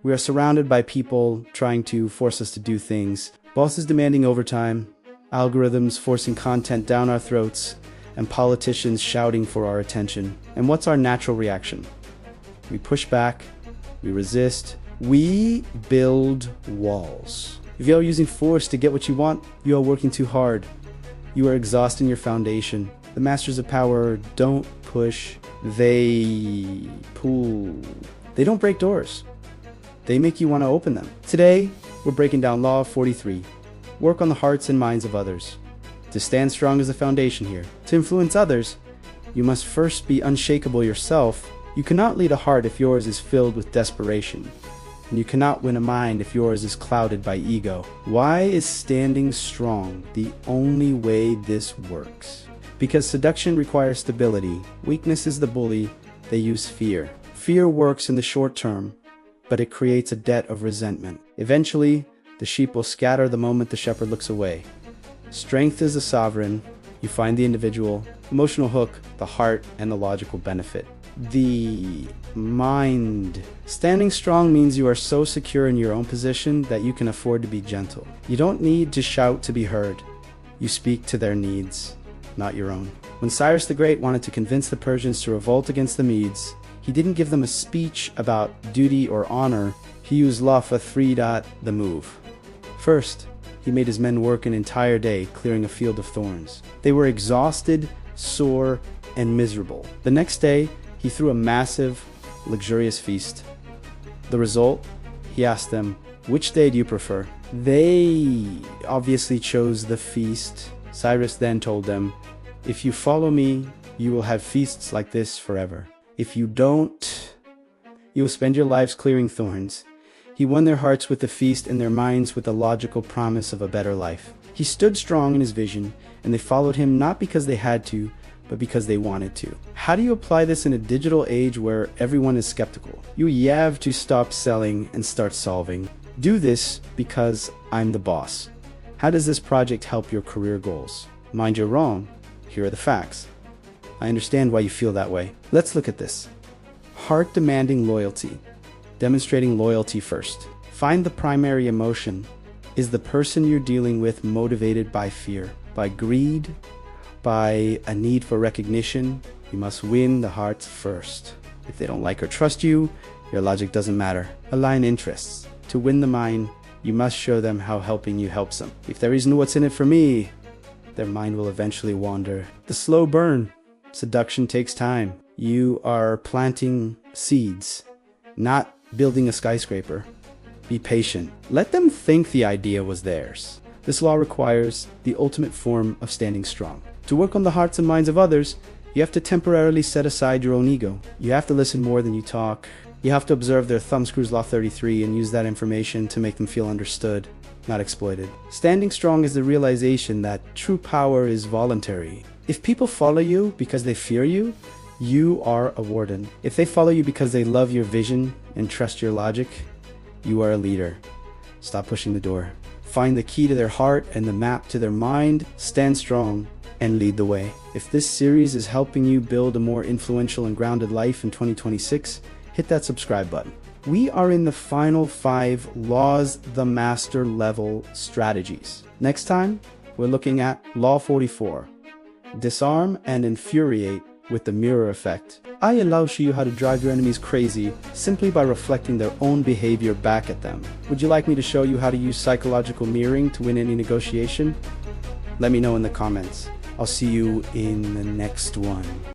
We are surrounded by people trying to force us to do things. Bosses demanding overtime, algorithms forcing content down our throats, and politicians shouting for our attention. And what's our natural reaction? We push back, we resist, we build walls. If you are using force to get what you want, you are working too hard. You are exhausting your foundation. The masters of power don't push, they pull. They don't break doors. They make you want to open them. Today, we're breaking down Law 43. Work on the hearts and minds of others. To stand strong is the foundation here. To influence others, you must first be unshakable yourself. You cannot lead a heart if yours is filled with desperation. And you cannot win a mind if yours is clouded by ego. Why is standing strong the only way this works? Because seduction requires stability. Weakness is the bully. They use fear. Fear works in the short term, but it creates a debt of resentment. Eventually, the sheep will scatter the moment the shepherd looks away. Strength is the sovereign. You find the individual, emotional hook, the heart, and the logical benefit. The mind. Standing strong means you are so secure in your own position that you can afford to be gentle. You don't need to shout to be heard. You speak to their needs, not your own. When Cyrus the Great wanted to convince the Persians to revolt against the Medes, he didn't give them a speech about duty or honor. He used fluff, the move. First, he made his men work an entire day clearing a field of thorns. They were exhausted, sore, and miserable. The next day, he threw a massive, luxurious feast. The result? He asked them, "Which day do you prefer?" They obviously chose the feast. Cyrus then told them, "If you follow me, you will have feasts like this forever. If you don't, you will spend your lives clearing thorns." He won their hearts with the feast and their minds with the logical promise of a better life. He stood strong in his vision, and they followed him not because they had to, but because they wanted to. How do you apply this in a digital age where everyone is skeptical? You have to stop selling and start solving. Do this because I'm the boss. How does this project help your career goals? Mind you're wrong. Here are the facts. I understand why you feel that way. Let's look at this. Heart demanding loyalty. Demonstrating loyalty first. Find the primary emotion. Is the person you're dealing with motivated by fear, by greed, by a need for recognition? You must win the hearts first. If they don't like or trust you, your logic doesn't matter. Align interests. To win the mind, you must show them how helping you helps them. If there isn't what's in it for me, their mind will eventually wander. The slow burn. Seduction takes time. You are planting seeds, not building a skyscraper. Be patient. Let them think the idea was theirs. This law requires the ultimate form of standing strong. To work on the hearts and minds of others, you have to temporarily set aside your own ego. You have to listen more than you talk. You have to observe their thumbscrews Law 33 and use that information to make them feel understood, not exploited. Standing strong is the realization that true power is voluntary. If people follow you because they fear you, you are a warden. If they follow you because they love your vision and trust your logic, you are a leader. Stop pushing the door. Find the key to their heart and the map to their mind. Stand strong and lead the way. If this series is helping you build a more influential and grounded life in 2026, hit that subscribe button. We are in the final 5 laws, the master level strategies. Next time, we're looking at Law 44. Disarm and infuriate with the mirror effect. I allow you how to drive your enemies crazy simply by reflecting their own behavior back at them. Would you like me to show you how to use psychological mirroring to win any negotiation? Let me know in the comments. I'll see you in the next one.